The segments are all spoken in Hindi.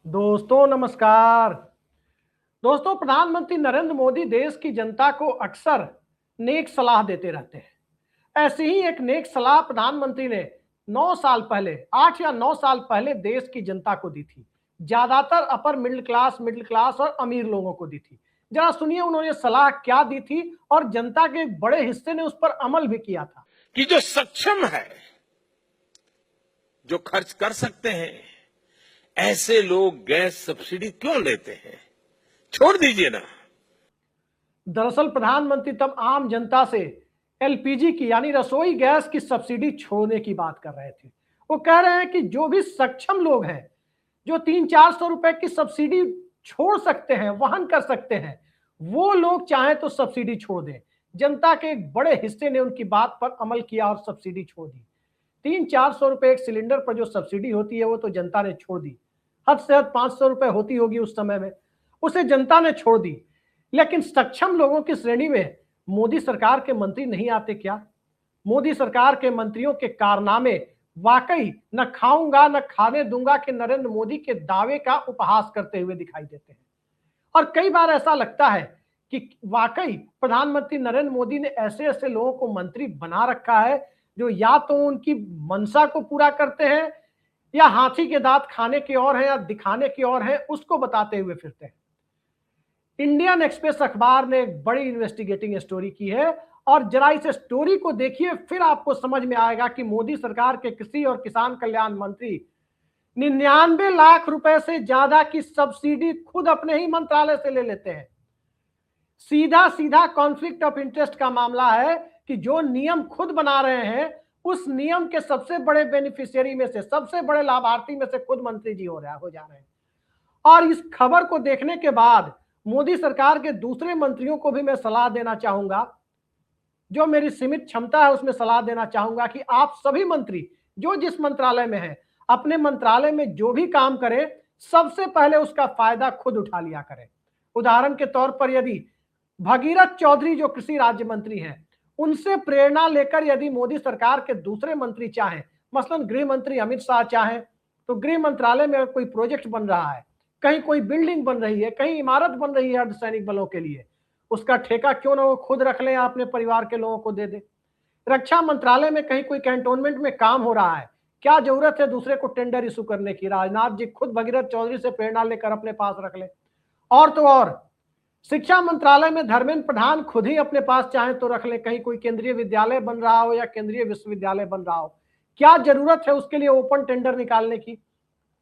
दोस्तों नमस्कार। दोस्तों, प्रधानमंत्री नरेंद्र मोदी देश की जनता को अक्सर नेक सलाह देते रहते हैं। ऐसी ही एक नेक सलाह प्रधानमंत्री ने 9 साल पहले 8 या 9 साल पहले देश की जनता को दी थी। ज्यादातर अपर मिडिल क्लास और अमीर लोगों को दी थी। जरा सुनिए उन्होंने सलाह क्या दी थी और जनता के एक बड़े हिस्से ने उस पर अमल भी किया था। कि जो सक्षम है, जो खर्च कर सकते हैं, ऐसे लोग गैस सब्सिडी क्यों लेते हैं? छोड़ दीजिए ना। दरअसल प्रधानमंत्री तब आम जनता से एलपीजी की यानी रसोई गैस की सब्सिडी छोड़ने की बात कर रहे थे। वो कह रहे हैं कि जो भी सक्षम लोग हैं, जो 300-400 रुपए की सब्सिडी छोड़ सकते हैं, वहन कर सकते हैं, वो लोग चाहे तो सब्सिडी छोड़ दें। जनता के एक बड़े हिस्से ने उनकी बात पर अमल किया और सब्सिडी छोड़ दी। 300-400 रुपए एक सिलेंडर पर जो सब्सिडी होती है वो तो जनता ने छोड़ दी। हद से हद 500 रुपए होती होगी उस समय में, उसे जनता ने छोड़ दी। लेकिन सक्षम लोगों की श्रेणी में मोदी सरकार के मंत्री नहीं आते क्या? मोदी सरकार के मंत्रियों के कारनामे वाकई न खाऊंगा न खाने दूंगा के नरेंद्र मोदी के दावे का उपहास करते हुए दिखाई देते हैं। और कई बार ऐसा लगता है कि वाकई प्रधानमंत्री नरेंद्र मोदी ने ऐसे ऐसे लोगों को मंत्री बना रखा है जो या तो उनकी मंशा को पूरा करते हैं या हाथी के दांत खाने की ओर है या दिखाने की ओर है, उसको बताते हुए फिरते हैं। इंडियन एक्सप्रेस अखबार ने एक बड़ी इन्वेस्टिगेटिंग स्टोरी की है और जरा इस स्टोरी को देखिए, फिर आपको समझ में आएगा कि मोदी सरकार के कृषि और किसान कल्याण मंत्री 99 लाख रुपए से ज्यादा की सब्सिडी खुद अपने ही मंत्रालय से ले लेते हैं। सीधा सीधा कॉन्फ्लिक्ट ऑफ इंटरेस्ट का मामला है कि जो नियम खुद बना रहे हैं उस नियम के सबसे बड़े बेनिफिशियरी में से, सबसे बड़े लाभार्थी में से खुद मंत्री जी हो जा रहे हैं। और इस खबर को देखने के बाद मोदी सरकार के दूसरे मंत्रियों को भी मैं सलाह देना चाहूंगा, जो मेरी सीमित क्षमता है उसमें सलाह देना चाहूंगा कि आप सभी मंत्री जो जिस मंत्रालय में हैं, अपने मंत्रालय में जो भी काम करें, सबसे पहले उसका फायदा खुद उठा लिया करें। उदाहरण के तौर पर यदि भगीरथ चौधरी जो कृषि राज्य मंत्री हैं, उनसे प्रेरणा लेकर यदि मोदी सरकार के दूसरे मंत्री चाहें, मसलन गृह मंत्री अमित शाह चाहें, तो गृह मंत्रालय में कोई प्रोजेक्ट बन रहा है, कहीं कोई बिल्डिंग बन रही है, कहीं इमारत बन रही है अर्धसैनिक बलों के लिए, उसका ठेका क्यों ना वो खुद रख लें या अपने परिवार के लोगों को दे दे। रक्षा मंत्रालय में कहीं कोई कैंटोनमेंट में काम हो रहा है, क्या जरूरत है दूसरे को टेंडर इशू करने की? राजनाथ जी खुद भगीरथ चौधरी से प्रेरणा लेकर अपने पास रख लें। और तो और शिक्षा मंत्रालय में धर्मेंद्र प्रधान खुद ही अपने पास चाहे तो रख ले, कहीं कोई केंद्रीय विद्यालय बन रहा हो या केंद्रीय विश्वविद्यालय बन रहा हो, क्या जरूरत है उसके लिए ओपन टेंडर निकालने की?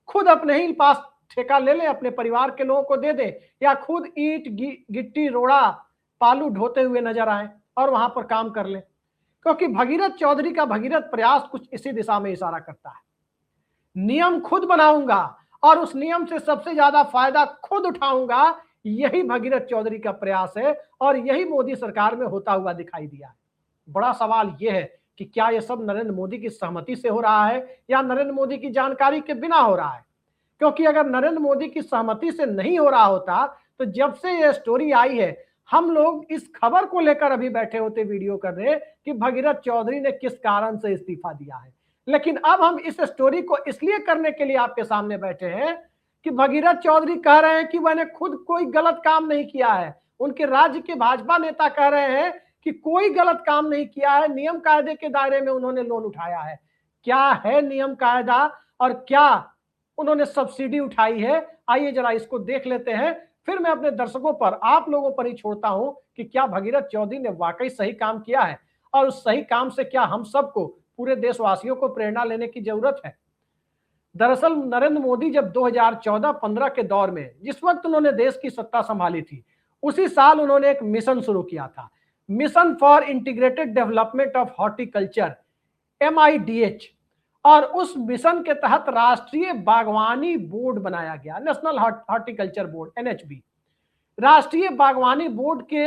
खुद अपने ही पास ठेका ले ले, अपने परिवार के लोगों को दे दे, या खुद ईंट गिट्टी रोड़ा पालू ढोते हुए नजर आए और वहां पर काम कर ले। क्योंकि भगीरथ चौधरी का भगीरथ प्रयास कुछ इसी दिशा में इशारा करता है। नियम खुद बनाऊंगा और उस नियम से सबसे ज्यादा फायदा खुद उठाऊंगा, यही भगीरथ चौधरी का प्रयास है और यही मोदी सरकार में होता हुआ दिखाई दिया है। बड़ा सवाल यह है कि क्या यह सब नरेंद्र मोदी की सहमति से हो रहा है या नरेंद्र मोदी की जानकारी के बिना हो रहा है? क्योंकि अगर नरेंद्र मोदी की सहमति से नहीं हो रहा होता तो जब से यह स्टोरी आई है, हम लोग इस खबर को लेकर अभी बैठे होते वीडियो कर रहे कि भगीरथ चौधरी ने किस कारण से इस्तीफा दिया है। लेकिन अब हम इस स्टोरी को इसलिए करने के लिए आपके सामने बैठे हैं कि भगीरथ चौधरी कह रहे हैं कि मैंने खुद कोई गलत काम नहीं किया है। उनके राज्य के भाजपा नेता कह रहे हैं कि कोई गलत काम नहीं किया है, नियम कायदे के दायरे में उन्होंने लोन उठाया है। क्या है नियम कायदा और क्या उन्होंने सब्सिडी उठाई है, आइए जरा इसको देख लेते हैं। फिर मैं अपने दर्शकों पर, आप लोगों पर ही छोड़ता हूं कि क्या भगीरथ चौधरी ने वाकई सही काम किया है और उस सही काम से क्या हम सबको, पूरे देशवासियों को प्रेरणा लेने की जरूरत है। दरअसल नरेंद्र मोदी जब 2014-15 के दौर में, जिस वक्त उन्होंने देश की सत्ता संभाली थी, उसी साल उन्होंने एक मिशन शुरू किया था, mission for integrated development of horticulture, MIDH। और उस मिशन के तहत राष्ट्रीय बागवानी बोर्ड बनाया गया, नेशनल हॉर्टिकल्चर बोर्ड NHB। राष्ट्रीय बागवानी बोर्ड के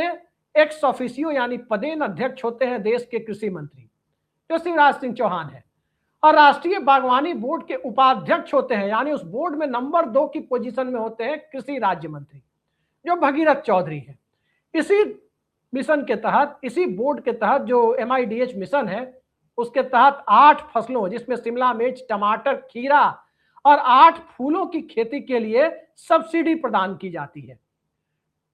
एक्स ऑफिसियो यानी पदेन अध्यक्ष होते हैं देश के कृषि मंत्री, जो शिवराज सिंह चौहान है, और राष्ट्रीय बागवानी बोर्ड के उपाध्यक्ष होते हैं, यानी उस बोर्ड में नंबर 2 की पोजीशन में होते हैं कृषि राज्य मंत्री, जो भगीरथ चौधरी है। इसी मिशन के तहत, इसी बोर्ड के तहत जो MIDH मिशन है, उसके तहत 8 फसलों, जिसमें शिमला मिर्च, टमाटर, खीरा और 8 फूलों की खेती के लिए सब्सिडी प्रदान की जाती है।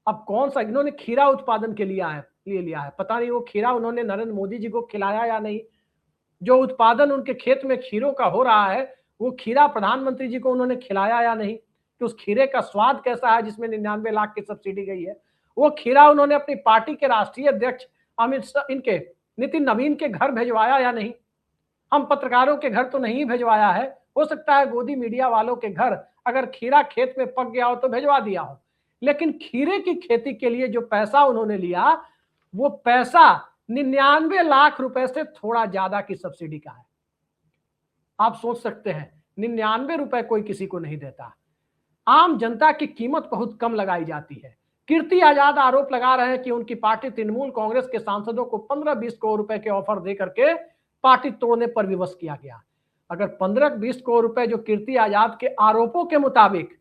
अब कौन सा, इन्होंने खीरा उत्पादन के लिए लिया है, पता नहीं वो खीरा उन्होंने नरेंद्र मोदी जी को खिलाया या नहीं। जो उत्पादन उनके खेत में खीरों का हो रहा है, वो खीरा प्रधानमंत्री जी को उन्होंने खिलाया या नहीं, कि उस खीरे का स्वाद कैसा है जिसमें 99 लाख की सब्सिडी गई है। वो खीरा उन्होंने अपनी पार्टी के राष्ट्रीय अध्यक्ष अमित शाह, इनके नितिन नवीन के घर भिजवाया या नहीं। हम पत्रकारों के घर तो नहीं भिजवाया है, हो सकता है गोदी मीडिया वालों के घर अगर खीरा खेत में पक गया हो तो भिजवा दिया हो, लेकिन खीरे की खेती के लिए जो पैसा उन्होंने लिया, वो पैसा 99 लाख रुपए से थोड़ा ज्यादा की सब्सिडी का है। आप सोच सकते हैं 99 रुपए कोई किसी को नहीं देता। आम जनता की कीमत बहुत कम लगाई जाती है। कीर्ति आजाद आरोप लगा रहे हैं कि उनकी पार्टी तृणमूल कांग्रेस के सांसदों को 15-20 करोड़ रुपए के ऑफर दे करके पार्टी तोड़ने पर विवश किया गया। अगर 15-20 करोड़ रुपए जो कीर्ति आजाद के आरोपों के मुताबिक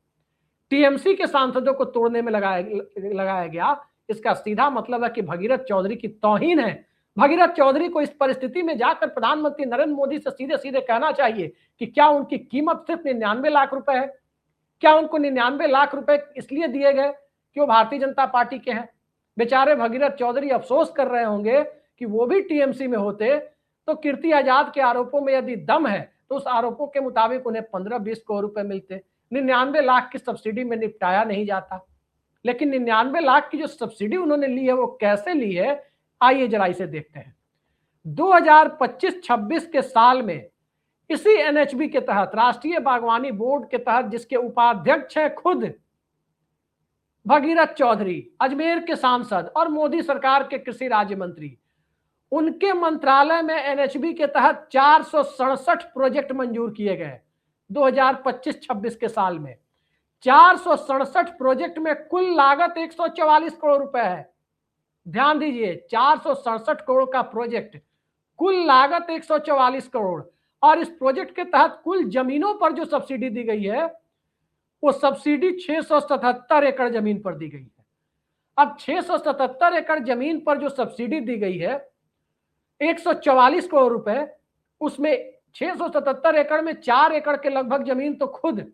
टीएमसी के सांसदों को तोड़ने में लगाया गया, इसका सीधा मतलब है कि भगीरथ चौधरी की तौहीन है। भगीरथ चौधरी को इस परिस्थिति में जाकर प्रधानमंत्री नरेंद्र मोदी से सीधे सीधे कहना चाहिए कि क्या उनकी कीमत सिर्फ 99 लाख रुपए है? क्या उनको 99 लाख रुपए इसलिए दिए गए कि वो भारतीय जनता पार्टी के हैं? बेचारे भगीरथ चौधरी अफसोस कर रहे होंगे कि वो भी टीएमसी में होते तो कीर्ति आजाद के आरोपों में यदि दम है तो उस आरोपों के मुताबिक उन्हें 15-20 करोड़ रुपए मिलते। 99 लाख की सब्सिडी में निपटाया नहीं जाता। लेकिन 99 लाख की जो सब्सिडी उन्होंने ली है वो कैसे ली है, आइए जरा इसे देखते हैं। 2025-26 के साल में इसी एनएचबी के तहत, राष्ट्रीय बागवानी बोर्ड के तहत, जिसके उपाध्यक्ष हैं खुद भगीरथ चौधरी, अजमेर के सांसद और मोदी सरकार के कृषि राज्य मंत्री, उनके मंत्रालय में एनएचबी के तहत 467 प्रोजेक्ट मंजूर किए गए 2025-26 के साल में। 467 प्रोजेक्ट में कुल लागत 144 करोड़ रुपए है। ध्यान दीजिए, 467 करोड़ का प्रोजेक्ट, कुल लागत 144 करोड़। और इस प्रोजेक्ट के तहत कुल जमीनों पर जो सब्सिडी दी गई है वो सब्सिडी 677 एकड़ जमीन पर दी गई है। अब 677 एकड़ जमीन पर जो सब्सिडी दी गई है 144 करोड़ रुपए, उसमें 677 एकड़ में 4 एकड़ के लगभग जमीन तो खुद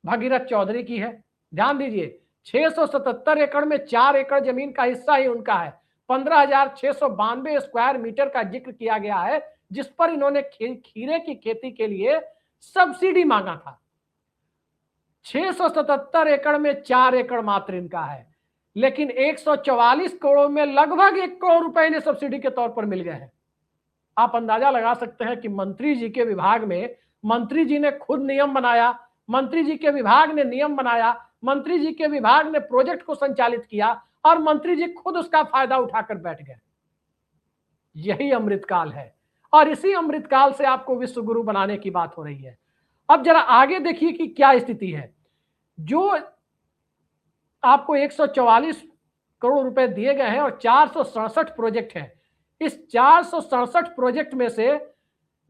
भगीरथ चौधरी की है। ध्यान दीजिए, 677 एकड़ में 4 एकड़ जमीन का हिस्सा ही उनका है। 15,692 स्क्वायर मीटर का जिक्र किया गया है जिस पर इन्होंने खीरे की खेती के लिए सब्सिडी मांगा था। 677 एकड़ में 4 एकड़ मात्र इनका है, लेकिन 144 करोड़ में लगभग 1 करोड़ रुपए इन्हें सब्सिडी के तौर पर मिल गए हैं। आप अंदाजा लगा सकते हैं कि मंत्री जी के विभाग में मंत्री जी ने खुद नियम बनाया, मंत्री जी के विभाग ने नियम बनाया, मंत्री जी के विभाग ने प्रोजेक्ट को संचालित किया और मंत्री जी खुद उसका फायदा उठाकर बैठ गए। यही अमृतकाल है और इसी अमृतकाल से आपको विश्व गुरु बनाने की बात हो रही है। अब जरा आगे देखिए कि क्या स्थिति है। जो आपको 144 करोड़ रुपए दिए गए हैं और 467 प्रोजेक्ट हैं, इस 467 प्रोजेक्ट में से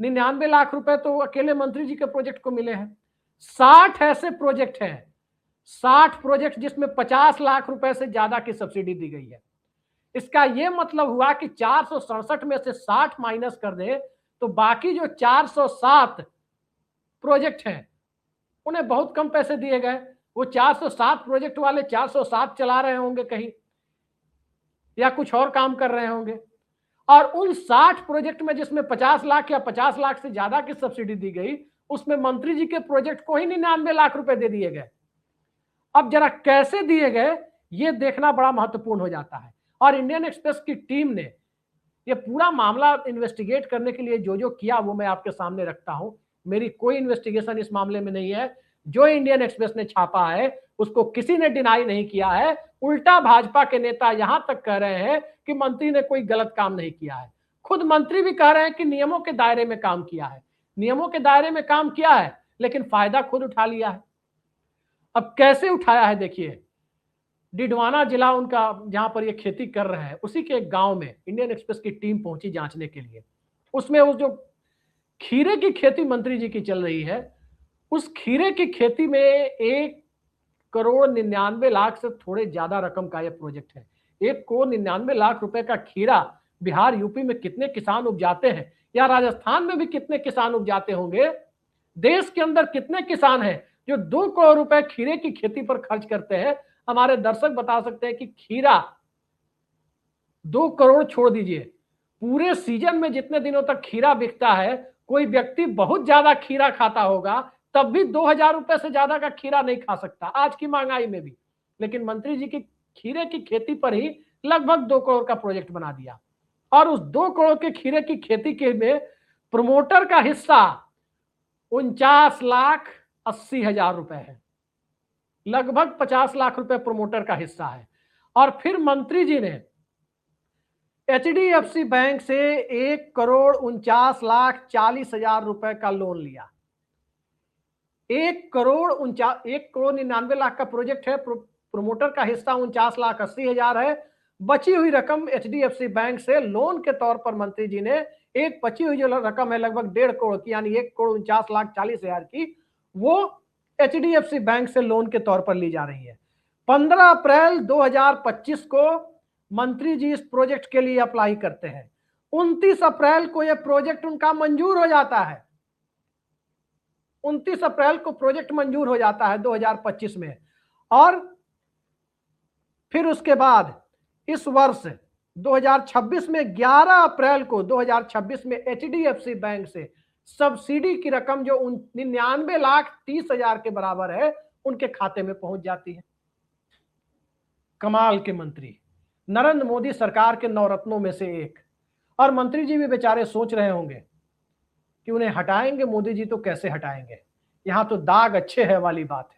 99 लाख रुपए तो अकेले मंत्री जी के प्रोजेक्ट को मिले हैं। 60 ऐसे प्रोजेक्ट हैं, 60 प्रोजेक्ट जिसमें 50 लाख रुपए से ज्यादा की सब्सिडी दी गई है। इसका यह मतलब हुआ कि 467 में से 60 माइनस कर दे तो बाकी जो 407 प्रोजेक्ट हैं उन्हें बहुत कम पैसे दिए गए। वो 407 प्रोजेक्ट वाले 407 चला रहे होंगे कहीं या कुछ और काम कर रहे होंगे, और उन 60 प्रोजेक्ट में जिसमें 50 लाख या 50 लाख से ज्यादा की सब्सिडी दी गई, उसमें मंत्री जी के प्रोजेक्ट को ही 99 लाख रुपए दे दिए गए। अब जरा कैसे दिए गए ये देखना बड़ा महत्वपूर्ण हो जाता है। और इंडियन एक्सप्रेस की टीम ने ये पूरा मामला इन्वेस्टिगेट करने के लिए जो जो किया वो मैं आपके सामने रखता हूं। मेरी कोई इन्वेस्टिगेशन इस मामले में नहीं है। जो इंडियन एक्सप्रेस ने छापा है उसको किसी ने डिनाई नहीं किया है। उल्टा भाजपा के नेता यहां तक कह रहे हैं कि मंत्री ने कोई गलत काम नहीं किया है। खुद मंत्री भी कह रहे हैं कि नियमों के दायरे में काम किया है, नियमों के दायरे में काम किया है, लेकिन फायदा खुद उठा लिया है। अब कैसे उठाया है देखिए। डिडवाना जिला उनका जहां पर ये खेती कर रहे हैं, उसी के एक गांव में इंडियन एक्सप्रेस की टीम पहुंची जांचने के लिए। उसमें उस जो खीरे की खेती मंत्री जी की चल रही है, उस खीरे की खेती में 1 करोड़ 99 लाख से थोड़े ज्यादा रकम का यह प्रोजेक्ट है। 1 करोड़ 99 लाख रुपए का खीरा बिहार यूपी में कितने किसान उपजाते हैं या राजस्थान में भी कितने किसान उपजाते होंगे, देश के अंदर कितने किसान हैं जो 2 करोड़ रुपए खीरे की खेती पर खर्च करते हैं? हमारे दर्शक बता सकते हैं कि खीरा 2 करोड़ छोड़ दीजिए, पूरे सीजन में जितने दिनों तक खीरा बिकता है, कोई व्यक्ति बहुत ज्यादा खीरा खाता होगा तब भी 2,000 रुपए से ज्यादा का खीरा नहीं खा सकता आज की महंगाई में भी। लेकिन मंत्री जी की खीरे की खेती पर ही लगभग 2 करोड़ का प्रोजेक्ट बना दिया, और उस 2 करोड़ के खीरे की खेती के में प्रमोटर का हिस्सा 49,80,000 रुपए है, लगभग 50 लाख रुपए प्रमोटर का हिस्सा है। और फिर मंत्री जी ने HDFC बैंक से 1,49,40,000 रुपए का लोन लिया। 1,99,00,000 का प्रोजेक्ट है, प्रमोटर का हिस्सा 49,80,000 है। बची हुई रकम HDFC बैंक से लोन के तौर पर मंत्री जी ने एक बची हुई जो रकम है लगभग 1.5 करोड़ की, यानी 1,49,40,000 की, वो HDFC बैंक से लोन के तौर पर ली जा रही है। 15 अप्रैल 2025 को मंत्री जी इस प्रोजेक्ट के लिए अप्लाई करते हैं। 29 अप्रैल को यह प्रोजेक्ट उनका मंजूर हो जाता है। 29 अप्रैल को प्रोजेक्ट मंजूर हो जाता है 2025 में। और फिर उसके बाद इस वर्ष 2026 में 11 अप्रैल को 2026 में HDFC बैंक से सब्सिडी की रकम जो 99,30,000 के बराबर है उनके खाते में पहुंच जाती है। कमाल के मंत्री, नरेंद्र मोदी सरकार के नवरत्नों में से एक। और मंत्री जी भी बेचारे सोच रहे होंगे कि उन्हें हटाएंगे मोदी जी तो कैसे हटाएंगे, यहां तो दाग अच्छे है वाली बात है।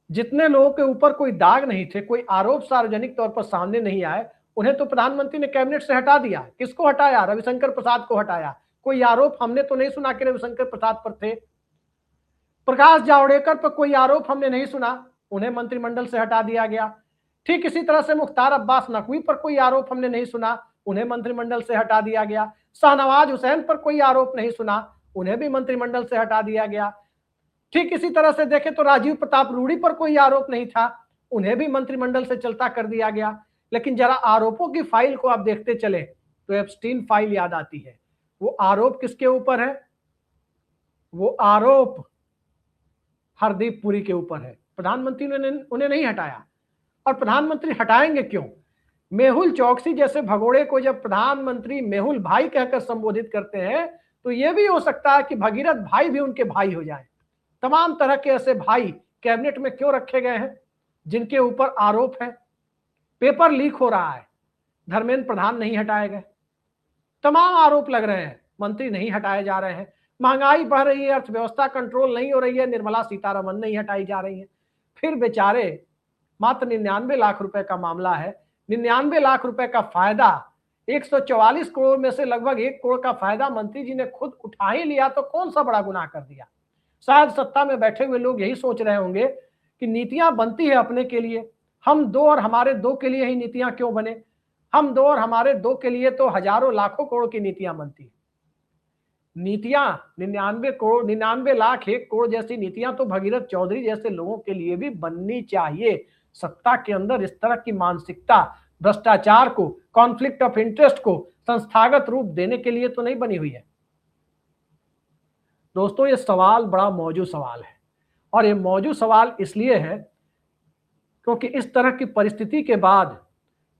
जितने लोगों के ऊपर कोई दाग नहीं थे, कोई आरोप सार्वजनिक तौर पर सामने नहीं आए, उन्हें तो प्रधानमंत्री ने कैबिनेट से हटा दिया। किसको हटाया? रविशंकर प्रसाद को हटाया। कोई आरोप हमने तो नहीं सुना कि रविशंकर प्रसाद पर थे। प्रकाश जावड़ेकर पर कोई आरोप हमने नहीं सुना, उन्हें मंत्रिमंडल से हटा दिया गया। ठीक इसी तरह से मुख्तार अब्बास नकवी पर कोई आरोप हमने नहीं सुना, उन्हें मंत्रिमंडल से हटा दिया गया। शाहनवाज हुसैन पर कोई आरोप नहीं सुना, उन्हें भी मंत्रिमंडल से हटा दिया गया। ठीक इसी तरह से देखें तो राजीव प्रताप रूडी पर कोई आरोप नहीं था, उन्हें भी मंत्रिमंडल से चलता कर दिया गया। लेकिन जरा आरोपों की फाइल को आप देखते चले तो एप्स्टीन फाइल याद आती है। वो आरोप किसके ऊपर है? वो आरोप हरदीप पुरी के ऊपर है। प्रधानमंत्री ने उन्हें नहीं हटाया। और प्रधानमंत्री हटाएंगे क्यों? मेहुल चौकसी जैसे भगोड़े को जब प्रधानमंत्री मेहुल भाई कहकर संबोधित करते हैं तो यह भी हो सकता है कि भगीरथ भाई भी उनके भाई हो जाएं। तमाम तरह के ऐसे भाई कैबिनेट में क्यों रखे गए हैं जिनके ऊपर आरोप है? पेपर लीक हो रहा है, धर्मेंद्र प्रधान नहीं हटाए गए। तमाम आरोप लग रहे हैं, मंत्री नहीं हटाए जा रहे हैं। महंगाई बढ़ रही है, अर्थव्यवस्था कंट्रोल नहीं हो रही है, निर्मला सीतारमन नहीं हटाई जा रही है। फिर बेचारे मात्र 99 लाख रुपए का मामला है। 99 लाख रुपए का फायदा 144 करोड़ में से लगभग 1 करोड़ का फायदा मंत्री जी ने खुद उठा ही लिया तो कौन सा बड़ा गुनाह कर दिया? शायद सत्ता में बैठे हुए लोग यही सोच रहे होंगे कि नीतियां बनती है अपने के लिए, हम दो और हमारे दो के लिए ही नीतियां क्यों बने? हम दो और हमारे दो के लिए तो हजारों लाखों करोड़ की नीतियां बनती है। नीतियां 99 करोड़, 99 लाख 1 करोड़ जैसी नीतियां तो भगीरथ चौधरी जैसे लोगों के लिए भी बननी चाहिए। सत्ता के अंदर इस तरह की मानसिकता भ्रष्टाचार को, कॉन्फ्लिक्ट ऑफ इंटरेस्ट को संस्थागत रूप देने के लिए तो नहीं बनी हुई है। दोस्तों, ये सवाल बड़ा मौजूद सवाल है, और ये मौजूद सवाल इसलिए है क्योंकि इस तरह की परिस्थिति के बाद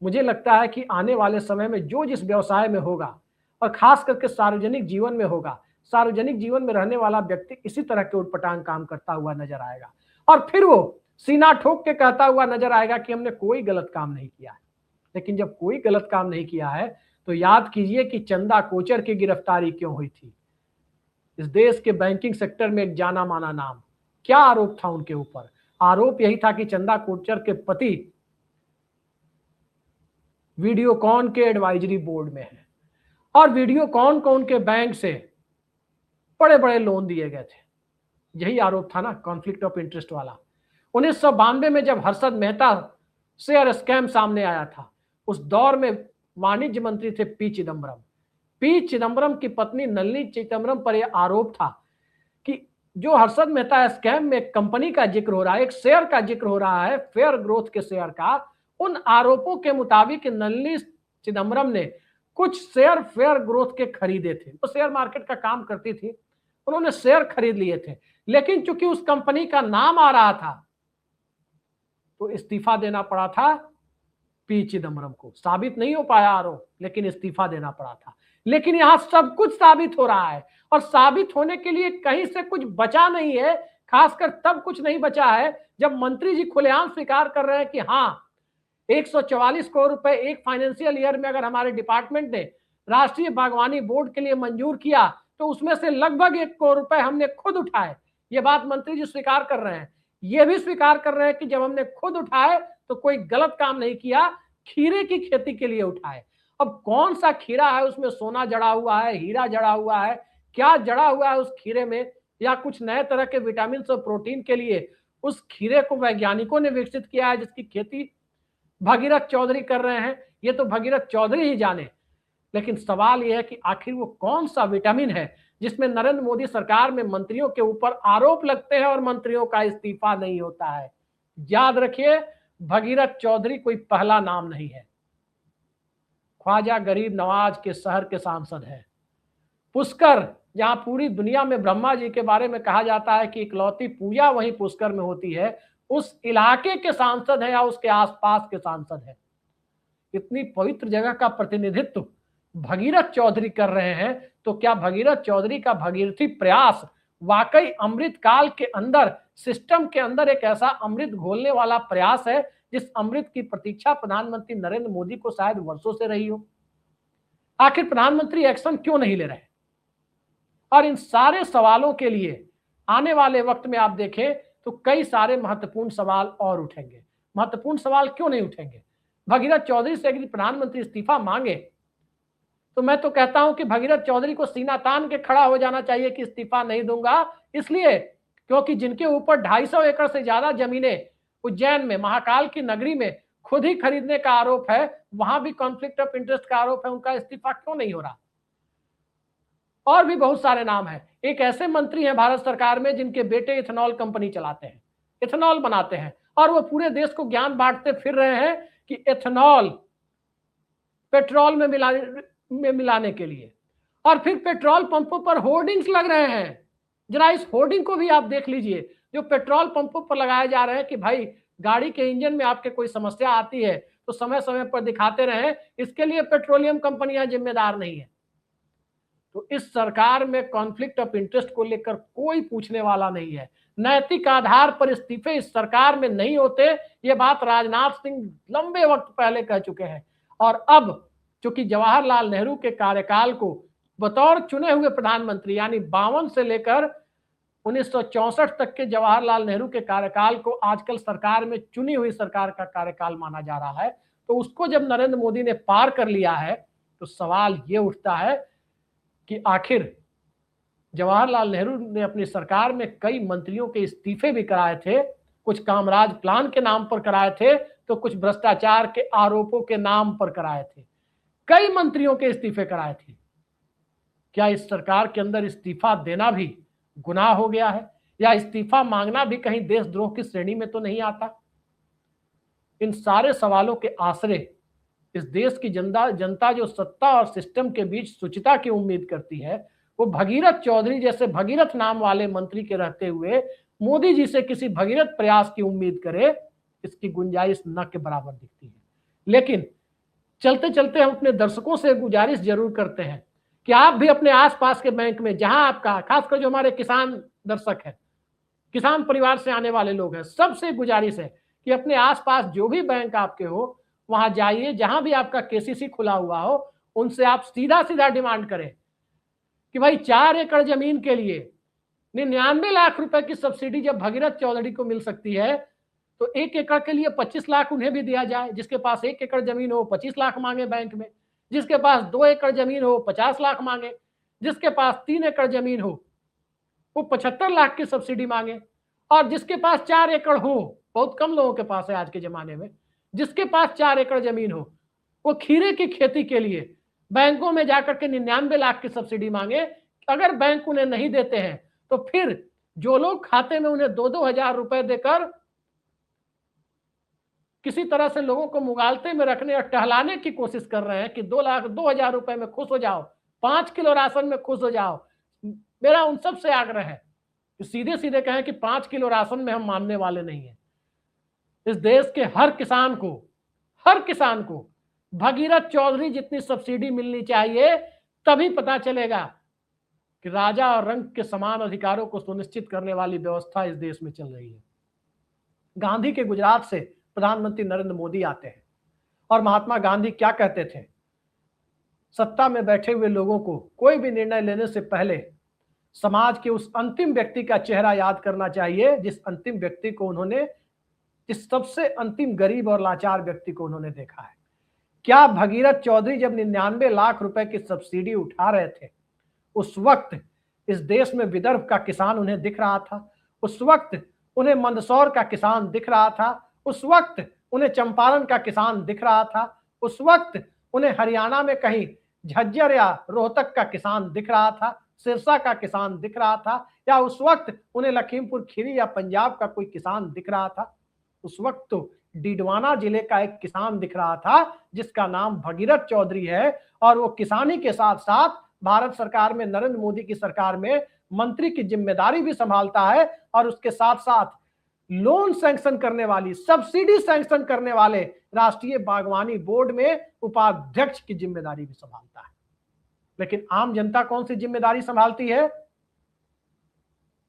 मुझे लगता है कि आने वाले समय में जो जिस व्यवसाय में होगा और खास करके सार्वजनिक जीवन में होगा, सार्वजनिक जीवन में रहने वाला व्यक्ति इसी तरह के उटपटांग काम करता हुआ नजर आएगा और फिर वो सीना ठोक के कहता हुआ नजर आएगा कि हमने कोई गलत काम नहीं किया है। लेकिन जब कोई गलत काम नहीं किया है तो याद कीजिए कि चंदा कोचर की गिरफ्तारी क्यों हुई थी। इस देश के बैंकिंग सेक्टर में एक जाना माना नाम, क्या आरोप था उनके ऊपर? आरोप यही था कि चंदा कोचर के पति वीडियोकॉन के एडवाइजरी बोर्ड में है और वीडियोकॉन को उनके बैंक से बड़े बड़े लोन दिए गए थे। यही आरोप था ना, कॉन्फ्लिक्ट ऑफ इंटरेस्ट वाला। 1992 में जब हर्षद मेहता शेयर स्कैम सामने आया था, उस दौर में वाणिज्य मंत्री थे पी चिदम्बरम। पी चिदम्बरम की पत्नी नलिनी चिदम्बरम पर यह आरोप था कि जो हर्षद मेहता स्कैम में एक कंपनी का जिक्र हो रहा है, एक शेयर का जिक्र हो रहा है, फेयर ग्रोथ के शेयर का, उन आरोपों के मुताबिक नलिनी चिदम्बरम ने कुछ शेयर फेयर ग्रोथ के खरीदे थे। वो शेयर मार्केट का काम करती थी, उन्होंने शेयर खरीद लिए थे, लेकिन चूंकि उस कंपनी का नाम आ रहा था तो इस्तीफा देना पड़ा था पी चिदम्बरम को। साबित नहीं हो पाया आरोप, लेकिन इस्तीफा देना पड़ा था। लेकिन यहां सब कुछ साबित हो रहा है, और साबित होने के लिए कहीं से कुछ बचा नहीं है। खासकर तब कुछ नहीं बचा है जब मंत्री जी खुलेआम स्वीकार कर रहे हैं कि हाँ, 144 करोड़ रुपए एक फाइनेंशियल ईयर में अगर हमारे डिपार्टमेंट ने राष्ट्रीय बागवानी बोर्ड के लिए मंजूर किया तो उसमें से लगभग 1 करोड़ रुपए हमने खुद उठाए। ये बात मंत्री जी स्वीकार कर रहे हैं। ये भी स्वीकार कर रहे हैं कि जब हमने खुद उठाए तो कोई गलत काम नहीं किया, खीरे की खेती के लिए उठाए। अब कौन सा खीरा है, उसमें सोना जड़ा हुआ है, हीरा जड़ा हुआ है, क्या जड़ा हुआ है उस खीरे में, या कुछ नए तरह के विटामिन और प्रोटीन के लिए उस खीरे को वैज्ञानिकों ने विकसित किया है जिसकी खेती भगीरथ चौधरी कर रहे हैं, ये तो भगीरथ चौधरी ही जाने। लेकिन सवाल यह है कि आखिर वो कौन सा विटामिन है जिसमें नरेंद्र मोदी सरकार में मंत्रियों के ऊपर आरोप लगते हैं और मंत्रियों का इस्तीफा नहीं होता है। याद रखिए, भगीरथ चौधरी कोई पहला नाम नहीं है। ख्वाजा गरीब नवाज के शहर के सांसद हैं। पुष्कर, जहां पूरी दुनिया में ब्रह्मा जी के बारे में कहा जाता है कि इकलौती पूजा वहीं पुष्कर में होती है, उस इलाके के सांसद हैं या उसके आसपास के सांसद हैं। इतनी पवित्र जगह का प्रतिनिधित्व भगीरथ चौधरी कर रहे हैं, तो क्या भगीरथ चौधरी का भगीरथी प्रयास वाकई अमृत काल के अंदर, सिस्टम के अंदर एक ऐसा अमृत घोलने वाला प्रयास है जिस अमृत की प्रतीक्षा प्रधानमंत्री नरेंद्र मोदी को शायद वर्षों से रही हो? आखिर प्रधानमंत्री एक्शन क्यों नहीं ले रहे? और इन सारे सवालों के लिए आने वाले वक्त में आप देखें तो कई सारे महत्वपूर्ण सवाल और उठेंगे। महत्वपूर्ण सवाल क्यों नहीं उठेंगे? भगीरथ चौधरी से यदि प्रधानमंत्री इस्तीफा मांगे तो मैं तो कहता हूं कि भगीरथ चौधरी को सीना तान के खड़ा हो जाना चाहिए कि इस्तीफा नहीं दूंगा, इसलिए क्योंकि जिनके ऊपर 250 एकड़ से ज्यादा जमीनें उज्जैन में, महाकाल की नगरी में खुद ही खरीदने का आरोप है, वहां भी कॉन्फ्लिक्ट ऑफ इंटरेस्ट का आरोप है, उनका इस्तीफा क्यों नहीं हो रहा? और भी बहुत सारे नाम हैं। एक ऐसे मंत्री हैं भारत सरकार में जिनके बेटे इथेनॉल कंपनी चलाते हैं, इथेनॉल बनाते हैं, और वो पूरे देश को ज्ञान बांटते फिर रहे हैं कि इथेनॉल पेट्रोल में मिलाने के लिए, और फिर पेट्रोल पंपों पर होर्डिंग्स लग रहे हैं। जरा इस होर्डिंग को भी आप देख लीजिए, जो पेट्रोल पंपों पर लगाए जा रहे हैं कि भाई गाड़ी के इंजन में आपके कोई समस्या आती है तो समय समय पर दिखाते रहे, इसके लिए पेट्रोलियम कंपनियां जिम्मेदार नहीं है। तो इस सरकार में कॉन्फ्लिक्ट ऑफ इंटरेस्ट को लेकर कोई पूछने वाला नहीं है। नैतिक आधार पर इस्तीफे इस सरकार में नहीं होते, ये बात राजनाथ सिंह लंबे वक्त पहले कह चुके हैं। और अब चूंकि जवाहरलाल नेहरू के कार्यकाल को बतौर चुने हुए प्रधानमंत्री, यानी 52 से लेकर 1964 तक के जवाहरलाल नेहरू के कार्यकाल को आजकल सरकार में चुनी हुई सरकार का कार्यकाल माना जा रहा है, तो उसको जब नरेंद्र मोदी ने पार कर लिया है तो सवाल ये उठता है कि आखिर जवाहरलाल नेहरू ने अपनी सरकार में कई मंत्रियों के इस्तीफे भी कराए थे, कुछ कामराज प्लान के नाम पर कराए थे, तो कुछ भ्रष्टाचार के आरोपों के नाम पर कराए थे। कई मंत्रियों के इस्तीफे कराए थे। क्या इस सरकार के अंदर इस्तीफा देना भी गुनाह हो गया है, या इस्तीफा मांगना भी कहीं देशद्रोह की श्रेणी में तो नहीं आता? इन सारे सवालों के आसरे इस देश की जनता जो सत्ता और सिस्टम के बीच सुचिता की उम्मीद करती है, वो भगीरथ चौधरी जैसे भगीरथ नाम वाले मंत्री के रहते हुए मोदी जी से किसी भगीरथ प्रयास की उम्मीद करे, इसकी गुंजाइश न के बराबर दिखती है। लेकिन चलते चलते हम अपने दर्शकों से गुजारिश जरूर करते हैं कि आप भी अपने आसपास के बैंक में, जहां आपका, खासकर जो हमारे किसान दर्शक हैं, किसान परिवार से आने वाले लोग हैं, सबसे गुजारिश है कि अपने आसपास जो भी बैंक आपके हो वहां जाइए, जहां भी आपका केसीसी खुला हुआ हो, उनसे आप सीधा सीधा डिमांड करें कि भाई 4 एकड़ जमीन के लिए 99 लाख रुपए की सब्सिडी जब भगीरथ चौधरी को मिल सकती है, तो 1 एकड़ के लिए 25 लाख उन्हें भी दिया जाए। जिसके पास 1 एकड़ जमीन हो 25 लाख मांगे बैंक में, जिसके पास 2 एकड़ जमीन हो 50 लाख मांगे, जिसके पास 3 एकड़ जमीन हो वो 75 लाख की सब्सिडी मांगे, और जिसके पास 4 एकड़ हो, बहुत कम लोगों के पास है आज के जमाने में, जिसके पास 4 एकड़ जमीन हो वो खीरे की खेती के लिए बैंकों में जाकर के 99 लाख की सब्सिडी मांगे। अगर बैंक उन्हें नहीं देते हैं तो फिर जो लोग खाते में उन्हें 2-2 हजार रुपए देकर किसी तरह से लोगों को मुगालते में रखने और टहलाने की कोशिश कर रहे हैं कि 2 हजार रुपए में खुश हो जाओ, 5 किलो राशन में खुश हो जाओ, मेरा उन सब से आग्रह है कि सीधे सीधे कहें कि 5 किलो राशन में हम मानने वाले नहीं हैं। इस देश के हर किसान को भगीरथ चौधरी जितनी सब्सिडी मिलनी चाहिए, तभी पता चलेगा कि राजा और रंक के समान अधिकारों को सुनिश्चित करने वाली व्यवस्था इस देश में चल रही है। गांधी के गुजरात से प्रधानमंत्री नरेंद्र मोदी आते हैं और महात्मा गांधी क्या कहते थे? सत्ता में बैठे हुए लोगों को कोई भी निर्णय लेने से पहले समाज के उस अंतिम व्यक्ति का चेहरा याद करना चाहिए, जिस अंतिम व्यक्ति को उन्होंने, जिस सबसे अंतिम गरीब और लाचार व्यक्ति को उन्होंने देखा है। क्या भगीरथ चौधरी जब 99 लाख रुपए की सब्सिडी उठा रहे थे, उस वक्त इस देश में विदर्भ का किसान उन्हें दिख रहा था? उस वक्त उन्हें मंदसौर का किसान दिख रहा था? उस वक्त उन्हें चंपारण का किसान दिख रहा था? उस वक्त उन्हें हरियाणा में कहीं झज्जर या रोहतक का किसान दिख रहा था, सिरसा का किसान दिख रहा था, या उस वक्त उन्हें लखीमपुर खीरी या पंजाब का कोई किसान दिख रहा था? उस वक्त तो डीडवाना जिले का एक किसान दिख रहा था जिसका नाम भगीरथ चौधरी है, और वो किसानी के साथ साथ भारत सरकार में, नरेंद्र मोदी की सरकार में मंत्री की जिम्मेदारी भी संभालता है, और उसके साथ साथ लोन सैंक्शन करने वाली, सब्सिडी सैंक्शन करने वाले राष्ट्रीय बागवानी बोर्ड में उपाध्यक्ष की जिम्मेदारी भी संभालता है। लेकिन आम जनता कौन सी जिम्मेदारी संभालती है?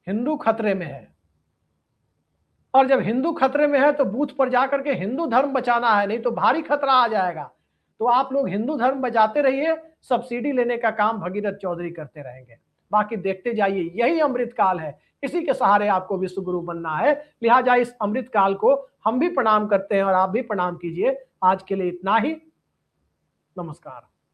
हिंदू खतरे में है, और जब हिंदू खतरे में है तो बूथ पर जाकर के हिंदू धर्म बचाना है, नहीं तो भारी खतरा आ जाएगा। तो आप लोग हिंदू धर्म बचाते रहिए, सब्सिडी लेने का काम भगीरथ चौधरी करते रहेंगे। बाकी देखते जाइए, यही अमृत काल है, इसी के सहारे आपको विश्व गुरु बनना है। लिहाजा इस अमृत काल को हम भी प्रणाम करते हैं और आप भी प्रणाम कीजिए। आज के लिए इतना ही, नमस्कार।